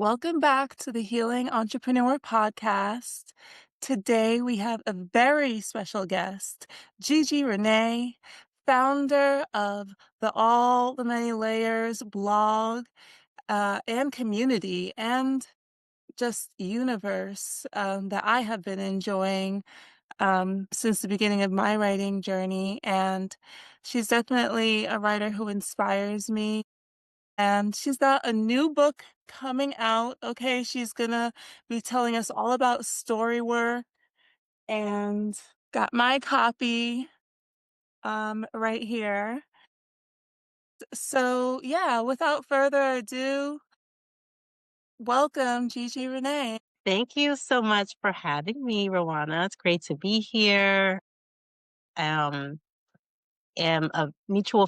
Welcome back to the Healing Entrepreneur Podcast. Today we have a very special guest, GG Renee, founder of the All the Many Layers blog and community and just universe that I have been enjoying since the beginning of my writing journey. And she's definitely a writer who inspires me, and she's got a new book coming out. Okay, she's gonna be telling us all about story work, and got my copy right here. So yeah, without further ado, welcome GG Renee. Thank you so much for having me, Rowana. It's great to be here. Um, we're mutual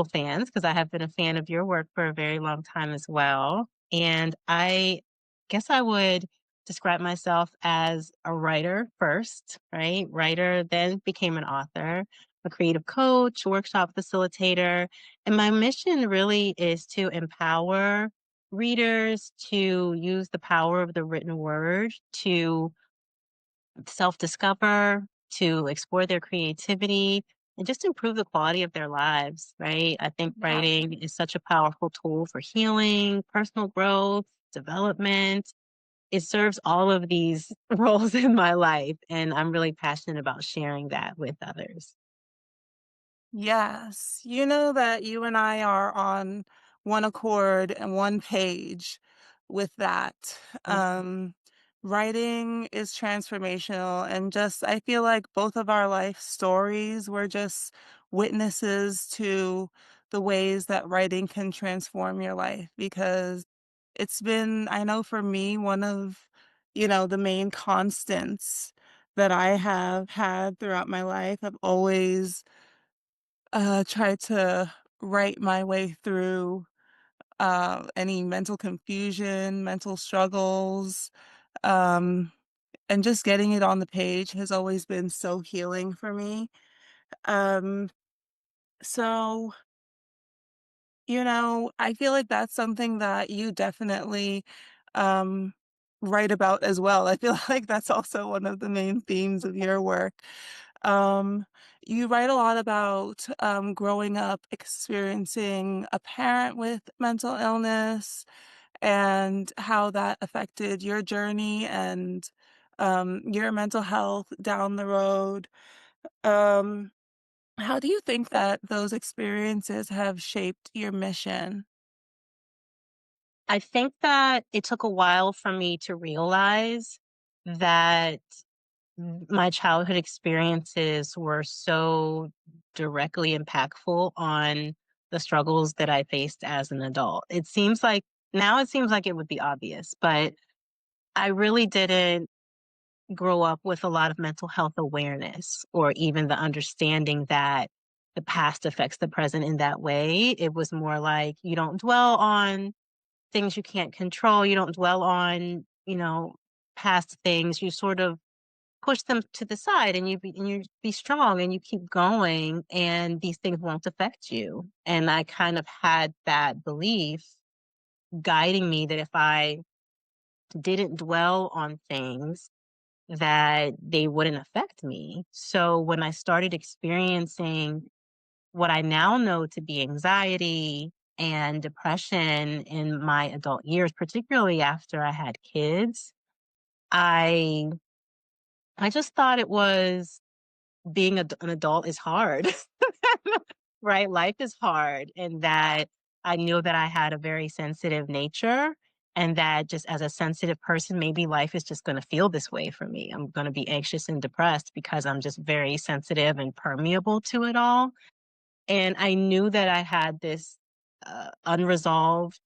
fans because I have been a fan of your work for a very long time as well. And I guess I would describe myself as a writer first, right? Writer, then became an author, a creative coach, workshop facilitator. And my mission really is to empower readers to use the power of the written word to self-discover, to explore their creativity, and just improve the quality of their lives, right? I think Yeah. writing is such a powerful tool for healing, personal growth, development. It serves all of these roles in my life, and I'm really passionate about sharing that with others. Yes, you know that you and I are on one accord and one page with that. Um, Writing is transformational, and just I feel like both of our life stories were just witnesses to the ways that writing can transform your life, because it's been, I know for me, one of, the main constants that I have had throughout my life. I've always try to write my way through any mental confusion, mental struggles, um, and just getting it on the page has always been so healing for me. Um, so, I feel like that's something that you definitely um, write about as well. I feel like that's also one of the main themes of your work. Um, you write a lot about growing up experiencing a parent with mental illness and how that affected your journey and your mental health down the road. Um, how do you think that those experiences have shaped your mission? I think that it took a while for me to realize that my childhood experiences were so directly impactful on the struggles that I faced as an adult. It seems like it would be obvious, but I really didn't grow up with a lot of mental health awareness or even the understanding that the past affects the present in that way. It was more like you don't dwell on things you can't control. You don't dwell on, past things. You sort of push them to the side and you be strong and you keep going and these things won't affect you. And I kind of had that belief guiding me that if I didn't dwell on things that they wouldn't affect me. So when I started experiencing what I now know to be anxiety and depression in my adult years, particularly after I had kids, I I just thought it was being an adult is hard, right? Life is hard, and that I knew that I had a very sensitive nature, and that just as a sensitive person, maybe life is just going to feel this way for me. I'm going to be anxious and depressed because I'm just very sensitive and permeable to it all. And I knew that I had this unresolved,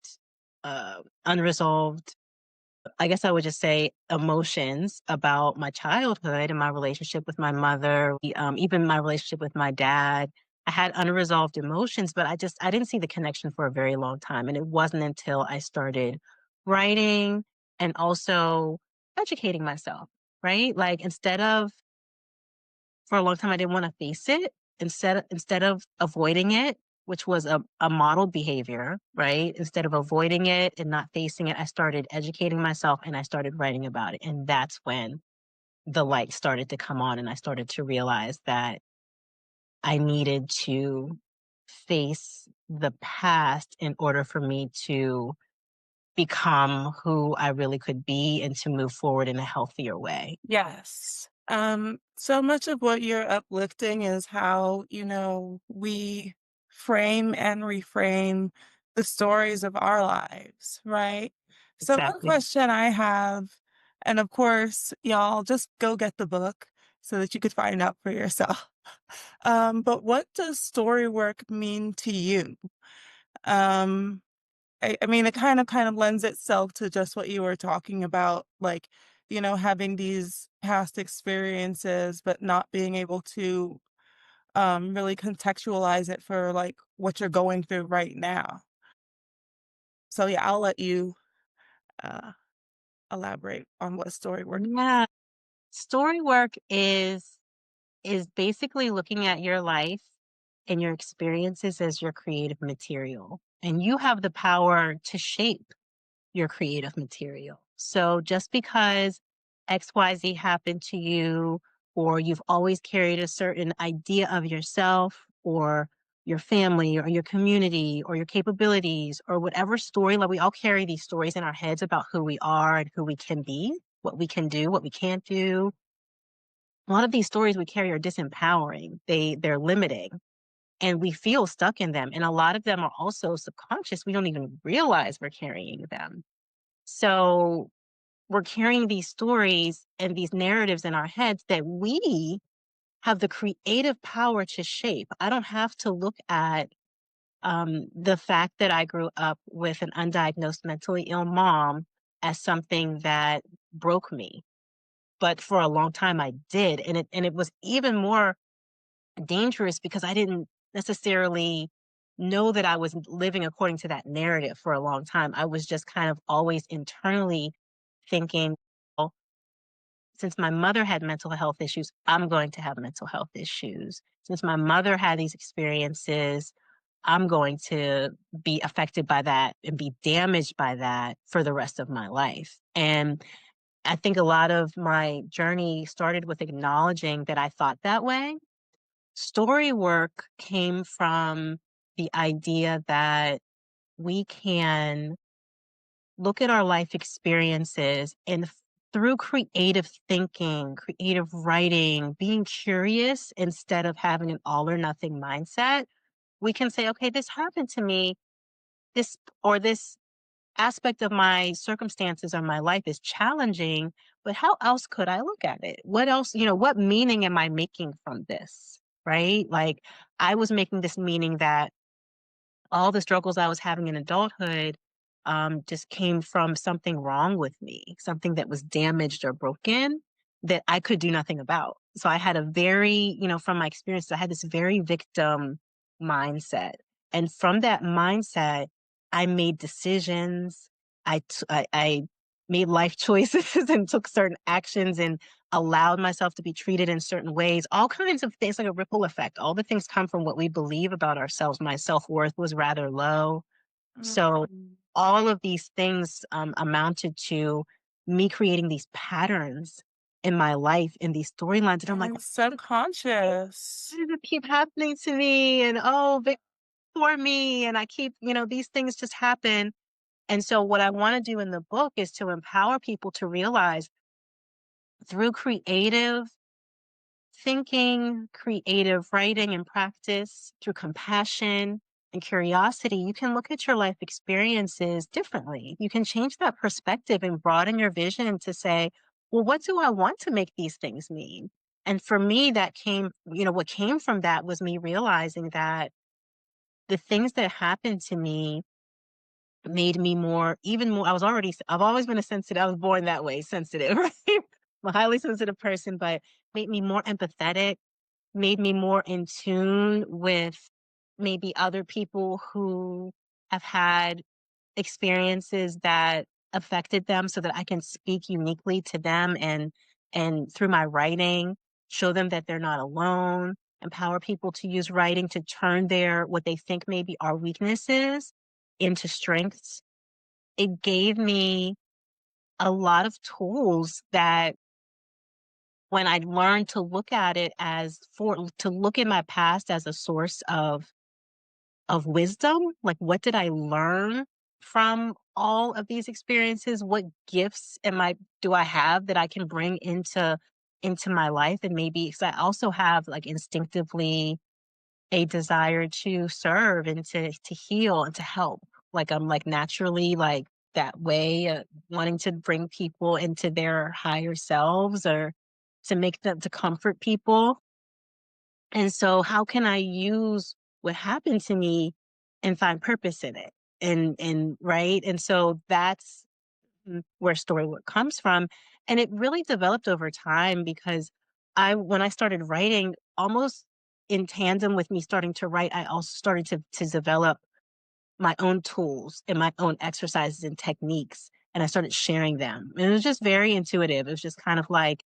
I guess I would just say emotions about my childhood and my relationship with my mother, even my relationship with my dad. I had unresolved emotions, but I didn't see the connection for a very long time. And it wasn't until I started writing and also educating myself, right? Like for a long time, I didn't want to face it. Instead of avoiding it, which was a model behavior, right? Instead of avoiding it and not facing it, I started educating myself and I started writing about it. And that's when the light started to come on and I started to realize that I needed to face the past in order for me to become who I really could be and to move forward in a healthier way. Yes. So much of what you're uplifting is how, we frame and reframe the stories of our lives, right? So one Exactly. question I have, and of course, y'all just go get the book so that you could find out for yourself. But what does story work mean to you? Um, I mean, it kind of lends itself to just what you were talking about, like, having these past experiences, but not being able to really contextualize it for like what you're going through right now. So yeah, I'll let you uh, elaborate on what story work. Yeah. Story work is basically looking at your life and your experiences as your creative material. And you have the power to shape your creative material. So just because XYZ happened to you, or you've always carried a certain idea of yourself, or your family, or your community, or your capabilities, or whatever story, like we all carry these stories in our heads about who we are and who we can be, what we can do, what we can't do. A lot of these stories we carry are disempowering. They're limiting and we feel stuck in them. And a lot of them are also subconscious. We don't even realize we're carrying them. So we're carrying these stories and these narratives in our heads that we have the creative power to shape. I don't have to look at the fact that I grew up with an undiagnosed mentally ill mom as something that broke me. But for a long time I did. And it was even more dangerous because I didn't necessarily know that I was living according to that narrative for a long time. I was just kind of always internally thinking, well, since my mother had mental health issues, I'm going to have mental health issues. Since my mother had these experiences, I'm going to be affected by that and be damaged by that for the rest of my life. And I think a lot of my journey started with acknowledging that I thought that way. Story work came from the idea that we can look at our life experiences and through creative thinking, creative writing, being curious instead of having an all or nothing mindset, we can say, okay, this happened to me, this aspect of my circumstances or my life is challenging, but how else could I look at it? What else, what meaning am I making from this? Right? Like I was making this meaning that all the struggles I was having in adulthood just came from something wrong with me, something that was damaged or broken that I could do nothing about. So I had a very, from my experiences, I had this very victim mindset. And from that mindset, I made decisions. I made life choices and took certain actions and allowed myself to be treated in certain ways, all kinds of things like a ripple effect. All the things come from what we believe about ourselves. My self-worth was rather low. So Mm. all of these things amounted to me creating these patterns in my life in these storylines. And I'm like, And subconscious. why does it keep happening to me? And oh, for me. And I keep, these things just happen. And so what I want to do in the book is to empower people to realize through creative thinking, creative writing and practice, through compassion and curiosity, you can look at your life experiences differently. You can change that perspective and broaden your vision to say, well, what do I want to make these things mean? And for me, that came, what came from that was me realizing that the things that happened to me made me even more. I've always been a sensitive, I was born that way, sensitive, right? I'm a highly sensitive person, but made me more empathetic, made me more in tune with maybe other people who have had experiences that affected them so that I can speak uniquely to them and through my writing show them that they're not alone. empower people to use writing to turn their what they think maybe are weaknesses into strengths. It gave me a lot of tools that when I learned to look at it as for to look at my past as a source of wisdom, like what did I learn from all of these experiences? What gifts am I do I have that I can bring into my life? And maybe because I also have like instinctively a desire to serve and to heal and to help. Like I'm like naturally like that way, wanting to bring people into their higher selves or to make them to comfort people. And so how can I use what happened to me and find purpose in it? And right? And so that's where storywork comes from. And it really developed over time because I when I started writing, almost in tandem with me starting to write, I also started to develop my own tools and my own exercises and techniques. And I started sharing them. And it was just very intuitive. It was just kind of like,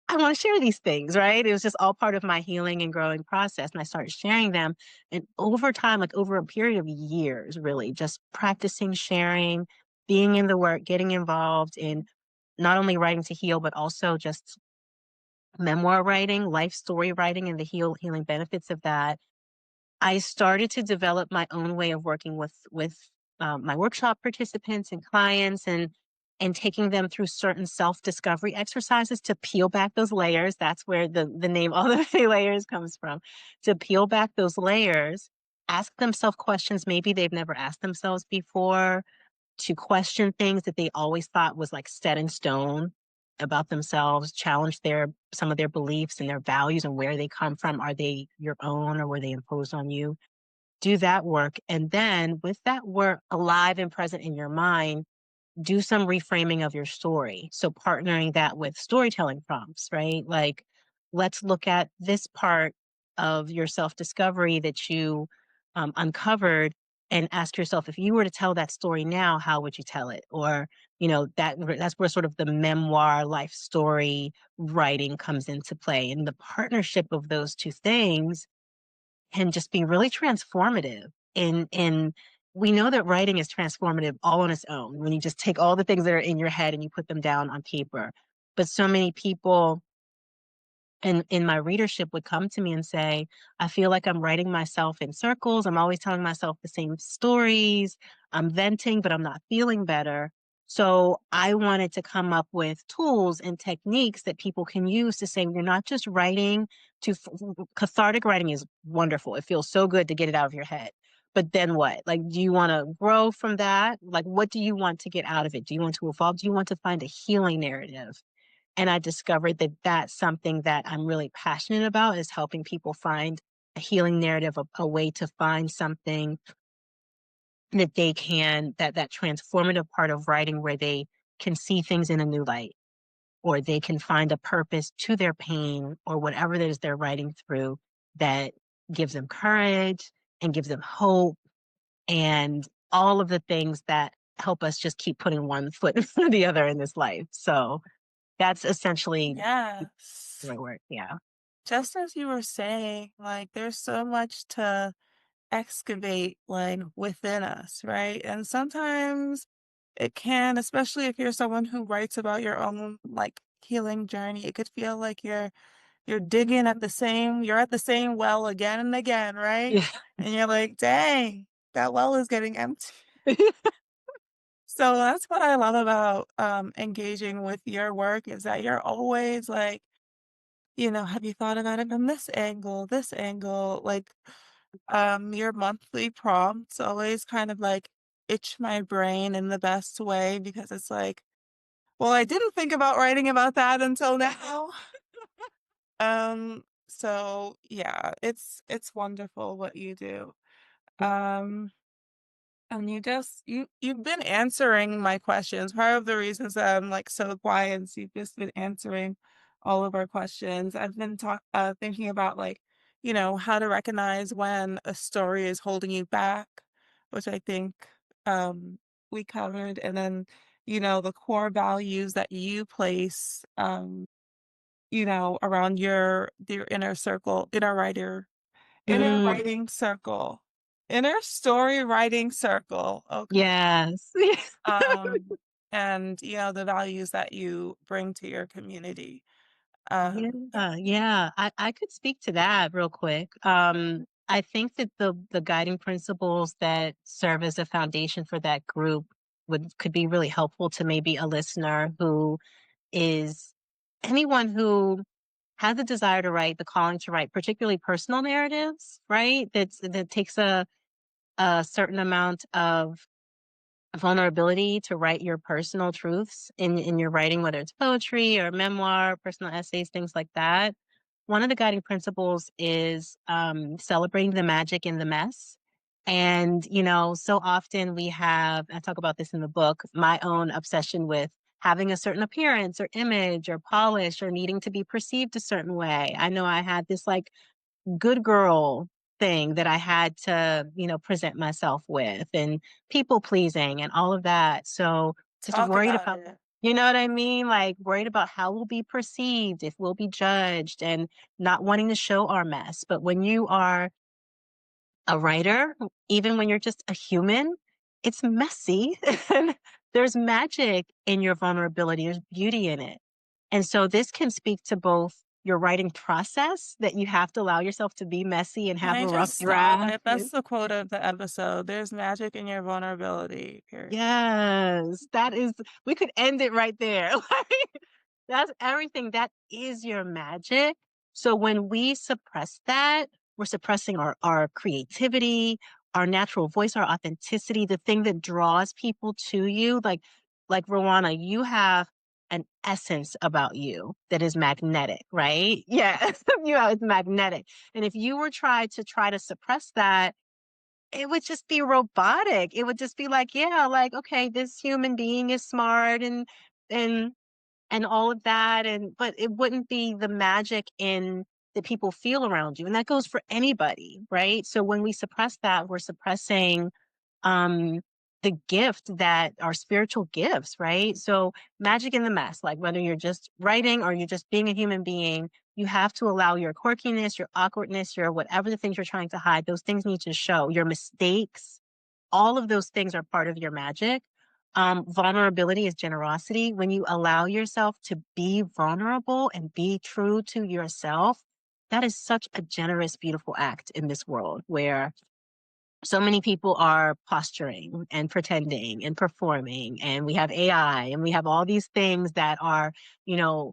I want to share these things, right? It was just all part of my healing and growing process. And I started sharing them. And over time, like over a period of years, really just practicing sharing, being in the work, getting involved in not only writing to heal, but also just memoir writing, life story writing, and the healing benefits of that. I started to develop my own way of working with my workshop participants and clients and taking them through certain self-discovery exercises to peel back those layers. That's where the name All the Layers comes from. To peel back those layers, ask themselves questions maybe they've never asked themselves before, to question things that they always thought was like set in stone about themselves, challenge their some of their beliefs and their values and where they come from. Are they your own or were they imposed on you? Do that work. And then with that work alive and present in your mind, do some reframing of your story. So partnering that with storytelling prompts, right? Like, let's look at this part of your self-discovery that you uncovered and ask yourself, if you were to tell that story now, how would you tell it? Or, that's where sort of the memoir life story writing comes into play. And the partnership of those two things can just be really transformative. In we know that writing is transformative all on its own when you just take all the things that are in your head and you put them down on paper. But so many people in my readership would come to me and say, I feel like I'm writing myself in circles. I'm always telling myself the same stories. I'm venting, but I'm not feeling better. So I wanted to come up with tools and techniques that people can use to say, you're not just writing cathartic writing is wonderful. It feels so good to get it out of your head. But then what? Like, do you want to grow from that? Like, what do you want to get out of it? Do you want to evolve? Do you want to find a healing narrative? And I discovered that that's something that I'm really passionate about is helping people find a healing narrative, a way to find something that they can, that transformative part of writing where they can see things in a new light, or they can find a purpose to their pain or whatever it is they're writing through that gives them courage and gives them hope and all of the things that help us just keep putting one foot in front of the other in this life. So that's essentially Yes. my work, yeah. Just as you were saying, like, there's so much to excavate, like, within us, right? And sometimes it can, especially if you're someone who writes about your own, like, healing journey, it could feel like you're digging at you're at the same well again and again, right? Yeah. And you're like, "Dang, that well is getting empty." So that's what I love about, engaging with your work is that you're always like, "Have you thought about it from this angle, this angle?" Like, your monthly prompts always kind of, like, itch my brain in the best way because it's like, "Well, I didn't think about writing about that until now." So yeah, it's wonderful what you do. Um, and you've been answering my questions. Part of the reasons that I'm like so quiet is you've just been answering all of our questions. I've been thinking about like, how to recognize when a story is holding you back, which I think we covered, and then the core values that you place around your inner circle, inner Mm, writing circle, inner story writing circle. Okay. yes. Um, and the values that you bring to your community. Yeah. Yeah, yeah. I could speak to that real quick. I think that the guiding principles that serve as a foundation for that group could be really helpful to maybe a listener who is anyone who has a desire to write, the calling to write, particularly personal narratives, right? That takes a certain amount of vulnerability to write your personal truths in your writing, whether it's poetry or memoir, personal essays, things like that. One of the guiding principles is celebrating the magic in the mess. And, so often I talk about this in the book, my own obsession with having a certain appearance or image or polish or needing to be perceived a certain way. I know I had this like good girl thing that I had to, present myself with and people pleasing and all of that. So just Talk worried about about, it. you know what I mean? Like worried about how we'll be perceived, if we'll be judged and not wanting to show our mess. But when you are a writer, even when you're just a human, it's messy. And there's magic in your vulnerability. There's beauty in it. And so this can speak to both your writing process that you have to allow yourself to be messy and Can have I a rough just stop? draft. That's the quote of the episode. There's magic in your vulnerability. Period. Yes, that is, we could end it right there. Like, that's everything. That is your magic. So when we suppress that, we're suppressing our creativity, our natural voice, our authenticity, the thing that draws people to you. Like Rowana, you have an essence about you that is magnetic, right? Yeah, it's magnetic. And if you were try to suppress that, it would just be robotic. It would just be like, yeah, like, okay, this human being is smart and and all of that but it wouldn't be the magic in that people feel around you. And that goes for anybody, right? So when we suppress that, we're suppressing um the gift that are spiritual gifts, right? So magic in the mess, like whether you're just writing or you're just being a human being, you have to allow your quirkiness, your awkwardness, your whatever the things you're trying to hide, those things need to show. Your mistakes, all of those things are part of your magic. Vulnerability is generosity. When you allow yourself to be vulnerable and be true to yourself, that is such a generous, beautiful act in this world where so many people are posturing and pretending and performing, and we have AI and we have all these things that are, you know,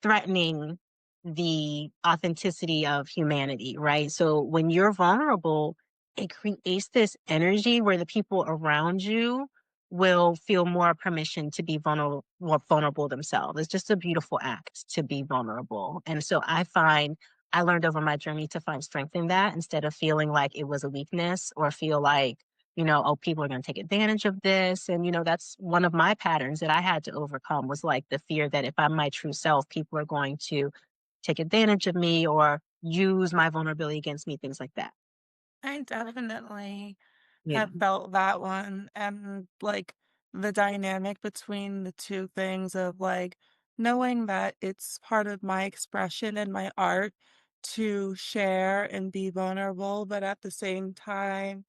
threatening the authenticity of humanity, right? So when you're vulnerable, it creates this energy where the people around you will feel more permission to be vulnerable, more vulnerable themselves. It's just a beautiful act to be vulnerable. And so I learned over my journey to find strength in that instead of feeling like it was a weakness or feel like, oh, people are going to take advantage of this. And, that's one of my patterns that I had to overcome was like the fear that if I'm my true self, people are going to take advantage of me or use my vulnerability against me, things like that. I definitely Yeah. have felt that one. And like the dynamic between the two things of like knowing that it's part of my expression and my art to share and be vulnerable, but at the same time,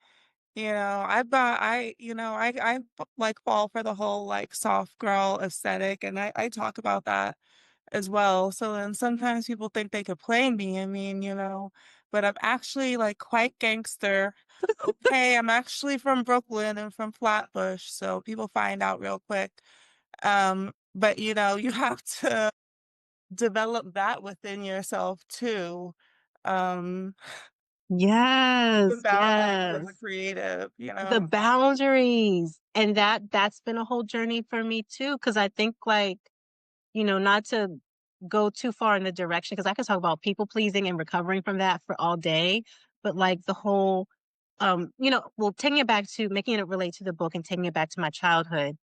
like fall for the whole like soft girl aesthetic. And I talk about that as well. So then sometimes people think they could play me. I mean, but I'm actually like quite gangster. Okay, I'm actually from Brooklyn and from Flatbush, so people find out real quick. But you have to develop that within yourself too. Um, the Yes. boundaries as a Yes. The creative. boundaries. And that's been a whole journey for me too. Cause I think like, not to go too far in the direction, because I could talk about people pleasing and recovering from that for all day, but like the whole, well, taking it back to making it relate to the book and taking it back to my childhood,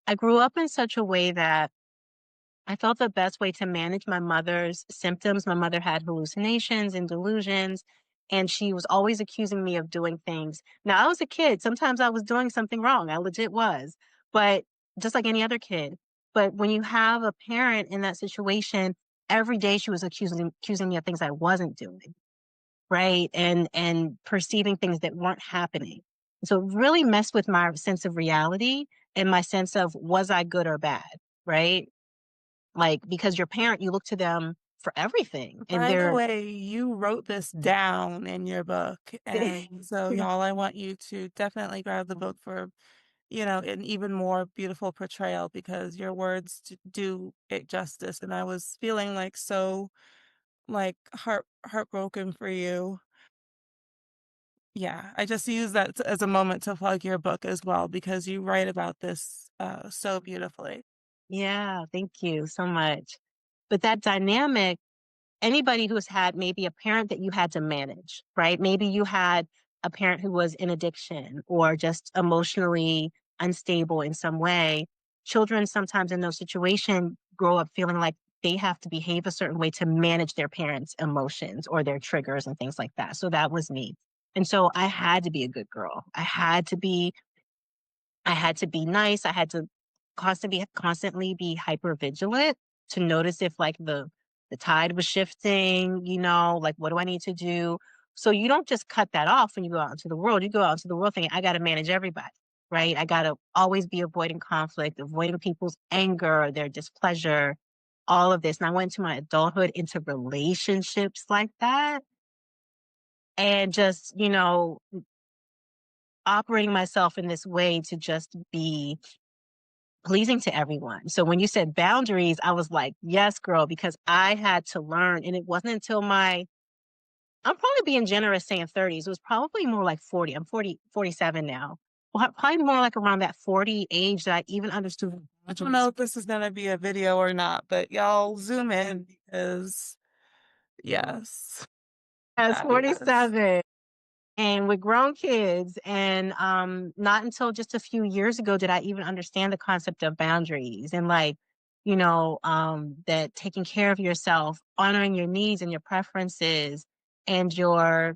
I grew up in such a way that I felt the best way to manage my mother's symptoms. My mother had hallucinations and delusions, and she was always accusing me of doing things. Now, I was a kid. Sometimes I was doing something wrong. I legit was, but just like any other kid. But when you have a parent in that situation, every day she was accusing me of things I wasn't doing, right? And perceiving things that weren't happening. So it really messed with my sense of reality and my sense of was I good or bad, right? Like because your parent, you look to them for everything, and By the they're way, you wrote this down in your book, and so, y'all, I want you to definitely grab the book for, an even more beautiful portrayal because your words do it justice, and I was feeling, like, so, like, heartbroken for you. Yeah, I just use that as a moment to plug your book as well because you write about this, so beautifully. yeah, thank you so much. But that dynamic, anybody who's had maybe a parent that you had to manage, right? Maybe you had a parent who was in addiction or just emotionally unstable in some way. Children sometimes in those situations grow up feeling like they have to behave a certain way to manage their parents' emotions or their triggers and things like that. So that was me. And so I had to be a good girl. I had to be nice. I had to constantly be hyper vigilant to notice if like the tide was shifting, like what do I need to do? So you don't just cut that off when you go out into the world. You go out into the world thinking, I gotta manage everybody, right? I gotta always be avoiding conflict, avoiding people's anger, their displeasure, all of this. And I went into my adulthood into relationships like that and just, operating myself in this way to just be pleasing to everyone. So when you said boundaries, I was like, yes, girl, because I had to learn. And it wasn't until I'm probably being generous saying 30s. It was probably more like 40. I'm 47 now. Well, probably more like around that 40 age that I even understood. I don't know if this is gonna be a video or not, but y'all zoom in because yes, Yes, fabulous. 47. And with grown kids, and not until just a few years ago did I even understand the concept of boundaries and like, that taking care of yourself, honoring your needs and your preferences and your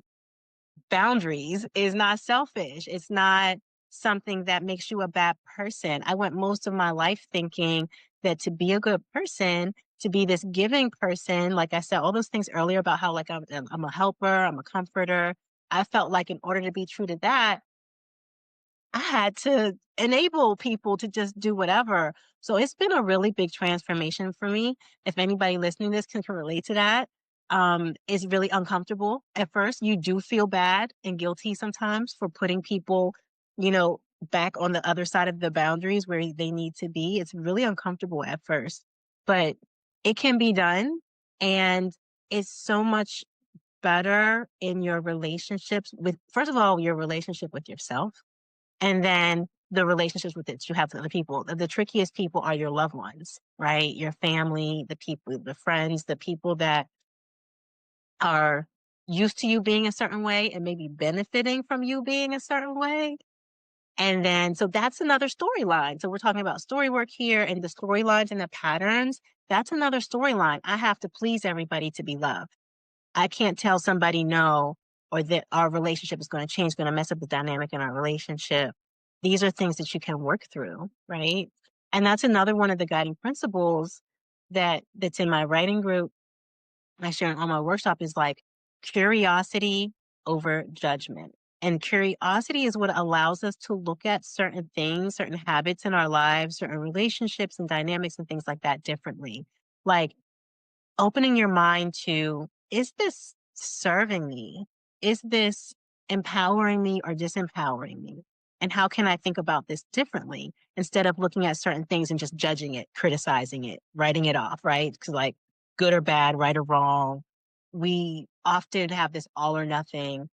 boundaries is not selfish. It's not something that makes you a bad person. I went most of my life thinking that to be a good person, to be this giving person, like I said, all those things earlier about how like I'm a helper, I'm a comforter. I felt like in order to be true to that, I had to enable people to just do whatever. So it's been a really big transformation for me. If anybody listening to this can relate to that, it's really uncomfortable at first. You do feel bad and guilty sometimes for putting people, back on the other side of the boundaries where they need to be. It's really uncomfortable at first, but it can be done. And it's so much better in your relationships with, first of all, your relationship with yourself and then the relationships with that you have with other people. The trickiest people are your loved ones, right? Your family, the people, the friends, the people that are used to you being a certain way and maybe benefiting from you being a certain way. And then, so that's another storyline. So we're talking about story work here and the storylines and the patterns. That's another storyline. I have to please everybody to be loved. I can't tell somebody no or that our relationship is going to change, going to mess up the dynamic in our relationship. These are things that you can work through, right? And that's another one of the guiding principles that's in my writing group. I share in all my workshop is like curiosity over judgment. And curiosity is what allows us to look at certain things, certain habits in our lives, certain relationships and dynamics and things like that differently. Like opening your mind to, is this serving me? Is this empowering me or disempowering me? And how can I think about this differently instead of looking at certain things and just judging it, criticizing it, writing it off, right? Because, like, good or bad, right or wrong, we often have this all or nothing.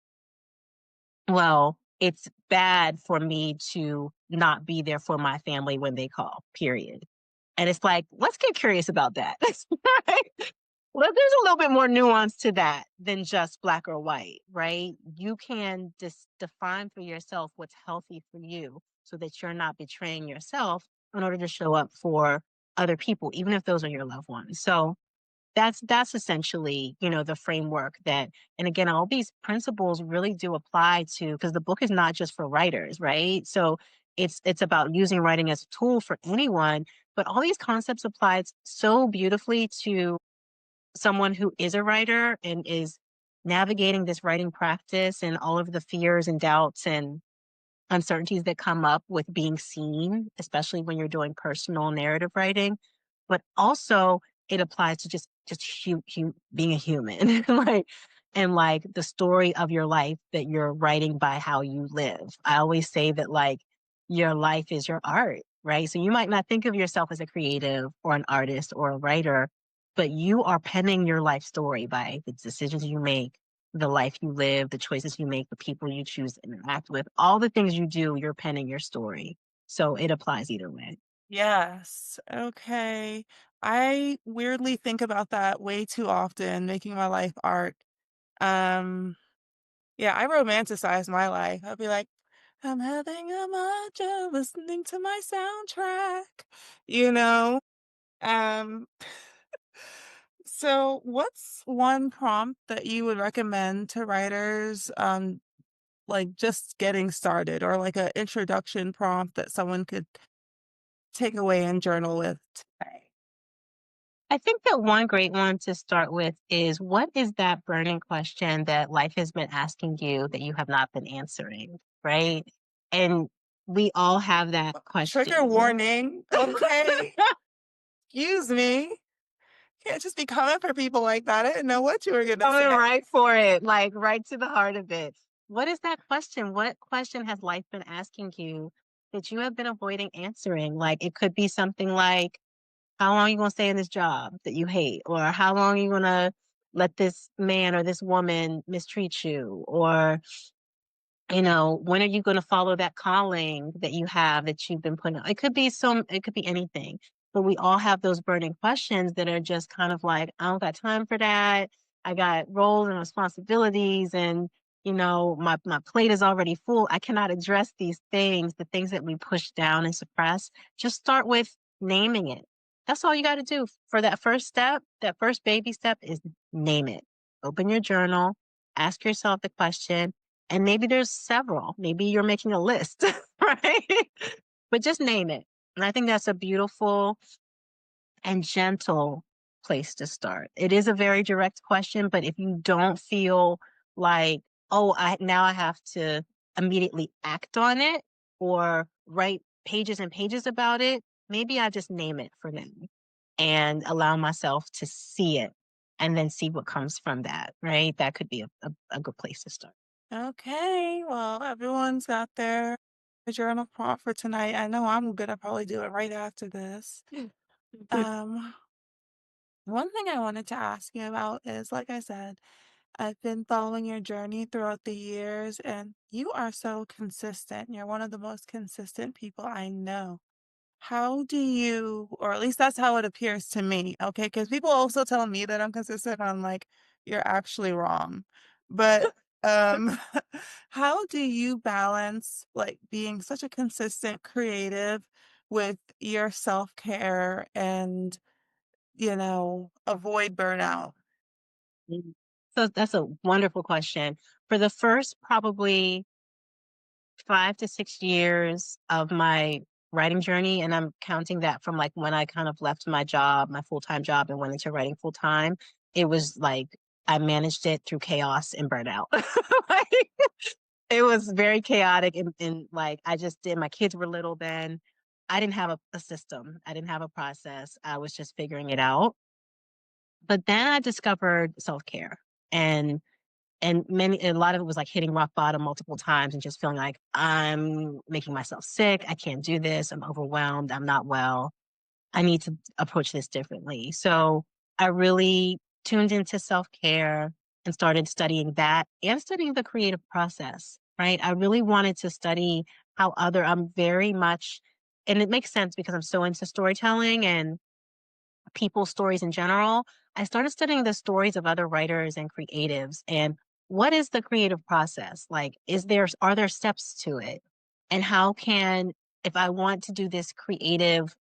Well, it's bad for me to not be there for my family when they call, period. And it's like, let's get curious about that. Right? Well, there's a little bit more nuance to that than just black or white, right? You can just define for yourself what's healthy for you so that you're not betraying yourself in order to show up for other people, even if those are your loved ones. So that's essentially, the framework that, and again, all these principles really do apply to, because the book is not just for writers, right? So it's about using writing as a tool for anyone, but all these concepts applied so beautifully to someone who is a writer and is navigating this writing practice and all of the fears and doubts and uncertainties that come up with being seen, especially when you're doing personal narrative writing, but also it applies to being a human, like and like the story of your life that you're writing by how you live. I always say that like your life is your art, right? So you might not think of yourself as a creative or an artist or a writer, but you are penning your life story by the decisions you make, the life you live, the choices you make, the people you choose to interact with, all the things you do, you're penning your story. So it applies either way. Yes. Okay. I weirdly think about that way too often, making my life art. Um, yeah, I romanticize my life. I'll be like, I'm having a matcha listening to my soundtrack, you know? Um, so what's one prompt that you would recommend to writers, like just getting started, or like an introduction prompt that someone could take away and journal with today? I think that one great one to start with is what is that burning question that life has been asking you that you have not been answering, right? And we all have that Trigger question. warning. Okay. Excuse me. Can't just be coming for people like that. I didn't know what you were gonna Coming say. right for it, like right to the heart of it. What is that question? What question has life been asking you that you have been avoiding answering? Like it could be something like, how long are you gonna stay in this job that you hate? Or how long are you gonna let this man or this woman mistreat you? Or when are you going to follow that calling that you have that you've been putting? It could be anything, but we all have those burning questions that are just kind of like, I don't got time for that. I got roles and responsibilities, and my plate is already full. I cannot address these things, the things that we push down and suppress. Just start with naming it. That's all you got to do for that first step. That first baby step is name it. Open your journal, ask yourself the question, and maybe there's several. Maybe you're making a list, right? But just name it. And I think that's a beautiful and gentle place to start. It is a very direct question, but if you don't feel like, oh, I have to immediately act on it or write pages and pages about it, maybe I just name it for now and allow myself to see it and then see what comes from that, right? That could be a good place to start. Okay, well, everyone's got their journal prompt for tonight. I know I'm gonna probably do it right after this. Um, One thing I wanted to ask you about is, like I said, I've been following your journey throughout the years, and you are so consistent. You're one of the most consistent people I know. How do you, or at least that's how it appears to me, okay? Because people also tell me that I'm consistent. I'm like, you're actually wrong. But um, how do you balance like being such a consistent creative with your self-care and, avoid burnout? Mhm. So that's a wonderful question. For the first probably 5 to 6 years of my writing journey, and I'm counting that from like when I kind of left my job, my full-time job, and went into writing full time, it was like I managed it through chaos and burnout. Like, it was very chaotic and like I just did. My kids were little then. I didn't have a system. I didn't have a process. I was just figuring it out. But then I discovered self-care and a lot of it was like hitting rock bottom multiple times and just feeling like I'm making myself sick. I can't do this. I'm overwhelmed. I'm not well. I need to approach this differently. So I really tuned into self-care and started studying that and studying the creative process, right? I really wanted to study I'm very much, and it makes sense because I'm so into storytelling and people's stories in general, I started studying the stories of other writers and creatives and what is the creative process? Like, are there steps to it? And how can, if I want to do this creative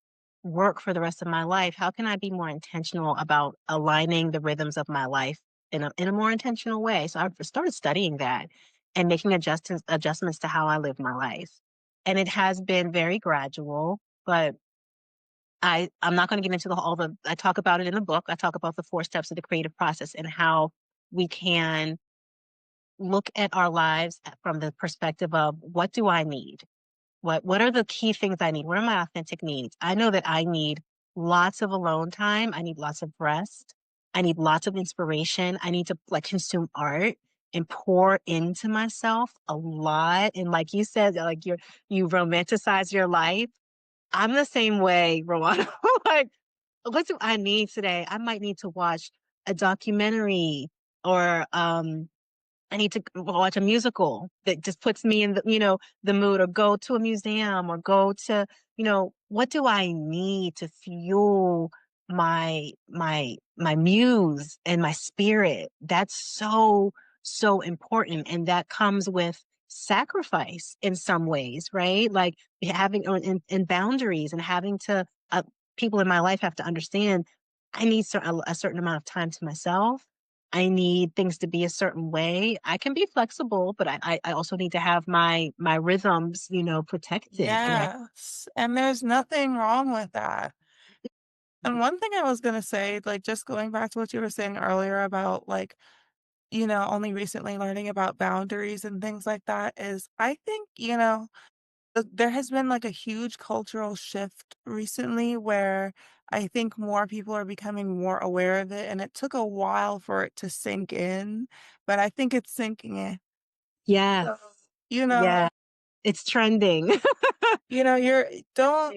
work for the rest of my life, how can I be more intentional about aligning the rhythms of my life in a more intentional way? So I started studying that and making adjustments to how I live my life. And it has been very gradual, but I'm not going to get into all the, I talk about it in the book. I talk about the 4 steps of the creative process and how we can look at our lives from the perspective of what do I need? What are the key things I need? What are my authentic needs? I know that I need lots of alone time. I need lots of rest. I need lots of inspiration. I need to like consume art and pour into myself a lot. And like you said, like you romanticize your life. I'm the same way, Rowana. Like, what do I need today? I might need to watch a documentary or I need to watch a musical that just puts me in the mood, or go to a museum, or go to, what do I need to fuel my muse and my spirit? That's so, so important. And that comes with sacrifice in some ways, right? Like having and boundaries, and having to people in my life have to understand I need a certain amount of time to myself. I need things to be a certain way. I can be flexible, but I also need to have my rhythms, protected. And I Yes, and there's nothing wrong with that. And one thing I was gonna say, like, just going back to what you were saying earlier about, like, only recently learning about boundaries and things like that is I think, there has been, like, a huge cultural shift recently where I think more people are becoming more aware of it, and it took a while for it to sink in, but I think it's sinking in. yes, So, you know yeah, it's trending. you're don't,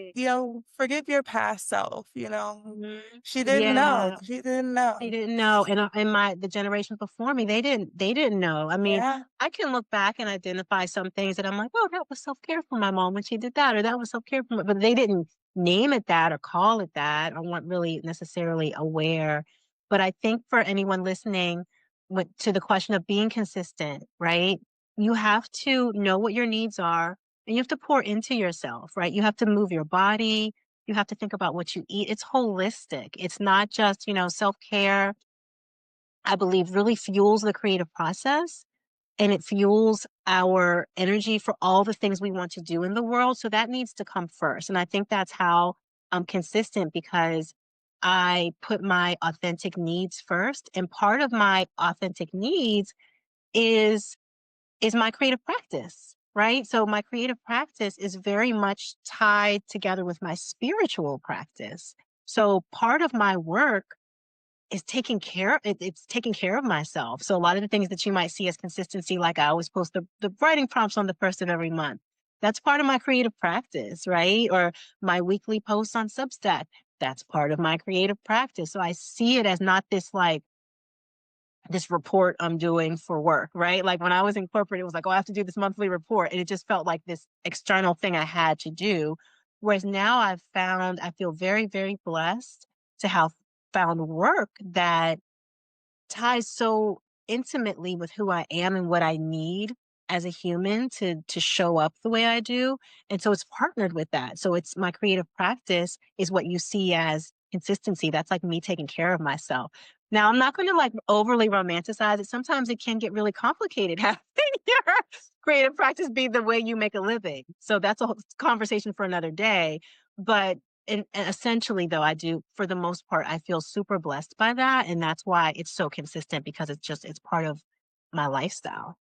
forgive your past self, Mhm. She didn't know, Yeah. she didn't I know. didn't know, and the generations before me, they didn't know. I mean, Yeah, I can look back and identify some things that I'm like, "Oh, that was self-care from my mom when she did that," or "That was self-care from," but they didn't name it that or call it that, or weren't really necessarily aware. But I think for anyone listening, to the question of being consistent, right? You have to know what your needs are, and you have to pour into yourself, right? You have to move your body, you have to think about what you eat. It's holistic. It's not just, self-care, I believe, really fuels the creative process, and it fuels our energy for all the things we want to do in the world. So that needs to come first. And I think that's how I'm consistent, because I put my authentic needs first. And part of my authentic needs is my creative practice, right? So my creative practice is very much tied together with my spiritual practice. So part of my work is it's taking care of myself. So a lot of the things that you might see as consistency, like I always post the writing prompts on the first of every month. That's part of my creative practice, right? Or my weekly posts on Substack. That's part of my creative practice. So I see it as not this report I'm doing for work, right? Like when I was in corporate, it was like, oh, I have to do this monthly report. And it just felt like this external thing I had to do. Whereas now I feel very, very blessed to have found work that ties so intimately with who I am and what I need as a human to show up the way I do. And so it's partnered with that. So it's my creative practice is what you see as consistency. That's like me taking care of myself. Now I'm not going to like overly romanticize it. Sometimes it can get really complicated having your creative practice be the way you make a living. So that's a whole conversation for another day. But and essentially, though, I do, for the most part, I feel super blessed by that, and that's why it's so consistent, because it's part of my lifestyle.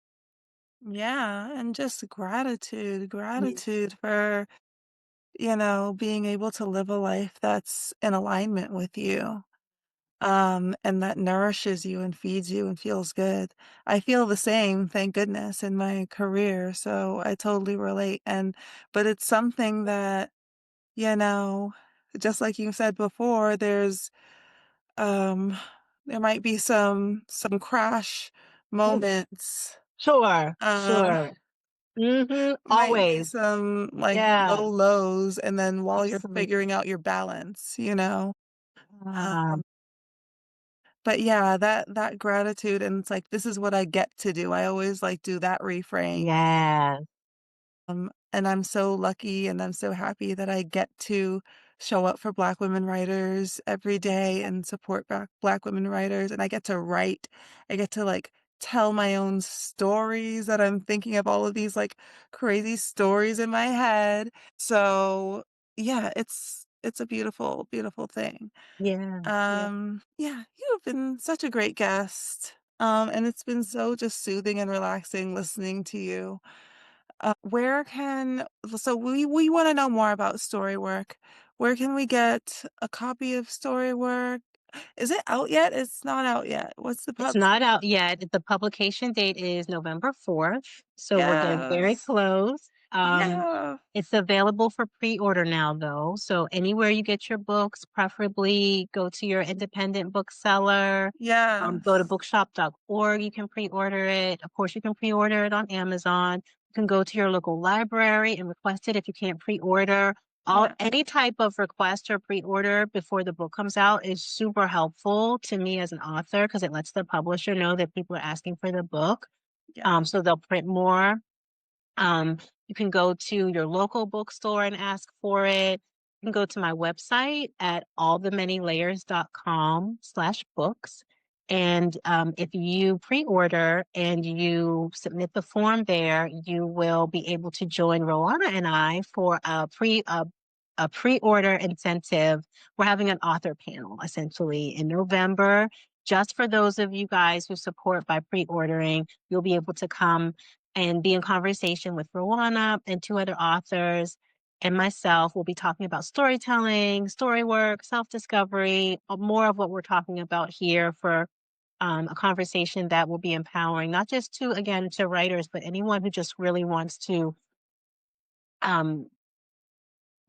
yeah, and just gratitude, Yeah. gratitude for, being able to live a life that's in alignment with you. And that nourishes you and feeds you and feels good. I feel the same, thank goodness, in my career, so I totally relate, but it's something that, you know, just like you said before, um, there might be some crash Mm. moments, Sure, uh, sure. Mhm, might be always. some, like, Yeah, low lows, and then while you're absolutely. figuring out your balance, you know? Um, Um But yeah, that gratitude, and it's like, "This is what I get to do." I always, like, do that reframe, yeah, and I'm so lucky and I'm so happy that I get to show up for Black women writers every day and support Black women writers, and I get to write. I get to, like, tell my own stories that I'm thinking of all of these, like, crazy stories in my head. So, yeah, it's a beautiful, beautiful thing. Yeah, yeah. Yeah, you have been such a great guest. And it's been so just soothing and relaxing listening to you. Where can so we want to know more about Storywork. Where can we get a copy of Storywork? Is it out yet? It's not out yet. What's the It's pub? not out yet. The publication date is November 4th, so we're getting very Yes. close. Yeah. It's available for pre-order now, though. So anywhere you get your books, preferably go to your independent bookseller. Go to Yes. bookshop.org. You can pre-order it. Of course, you can pre-order it on Amazon. You can go to your local library and request it if you can't pre-order. Yeah. Any type of request or pre-order before the book comes out is super helpful to me as an author because it lets the publisher know that people are asking for the book. Yeah. So they'll print more. You can go to your local bookstore and ask for it. You can go to my website at allthemanylayers.com/books. And if you pre-order and you submit the form there, you will be able to join Rowana and I for a pre-order incentive. We're having an author panel essentially in November. Just for those of you guys who support by pre-ordering, you'll be able to come and be in conversation with Rowana and two other authors and myself. We'll be talking about storytelling, story work, self-discovery, more of what we're talking about here for a conversation that will be empowering, not just to, again, to writers, but anyone who just really wants to um,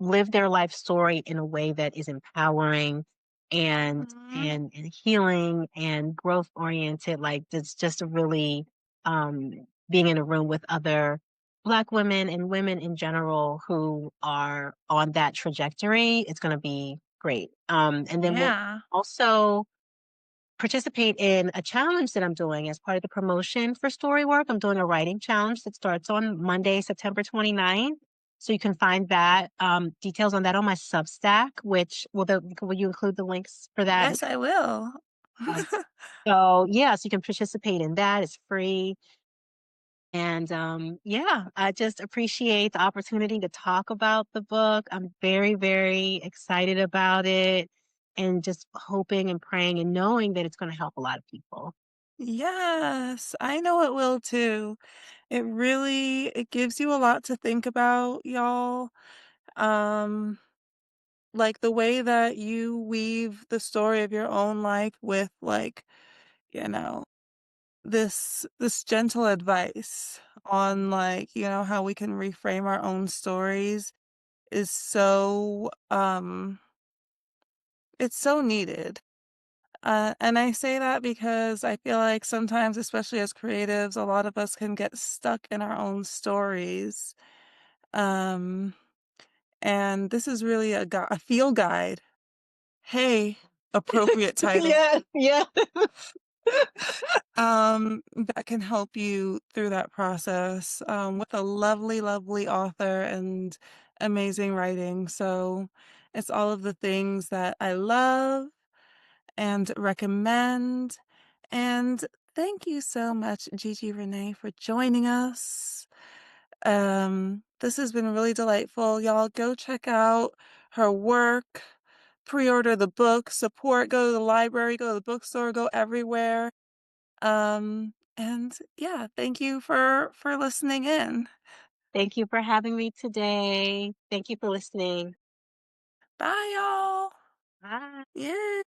live their life story in a way that is empowering Mhm. and healing and growth oriented. Like it's just a really um being in a room with other Black women and women in general who are on that trajectory. It's going to be great. And then we'll Yeah. also participate in a challenge that I'm doing as part of the promotion for Storywork. I'm doing a writing challenge that starts on Monday, September 29th. So you can find that details on that on my Substack, which will you include the links for that? Yes, I will. Um, so yeah, so you can participate in that. It's free. And yeah, I just appreciate the opportunity to talk about the book. I'm very, very excited about it and just hoping and praying and knowing that it's going to help a lot of people. Yes, I know it will too. It gives you a lot to think about, y'all. Um, like the way that you weave the story of your own life with like, you know, this gentle advice on like, how we can reframe our own stories is it's so needed. And I say that because I feel like sometimes, especially as creatives, a lot of us can get stuck in our own stories. Um, and this is really a field guide. Hey, appropriate title. Yeah, yeah. That can help you through that process, with a lovely, lovely author and amazing writing. So it's all of the things that I love and recommend. And thank you so much, GG Renee, for joining us. This has been really delightful. Y'all go check out her work, pre-order the book, support, go to the library, go to the bookstore, go everywhere. And yeah, thank you for listening in. Thank you for having me today. Thank you for listening. Bye y'all. Bye. Yeah.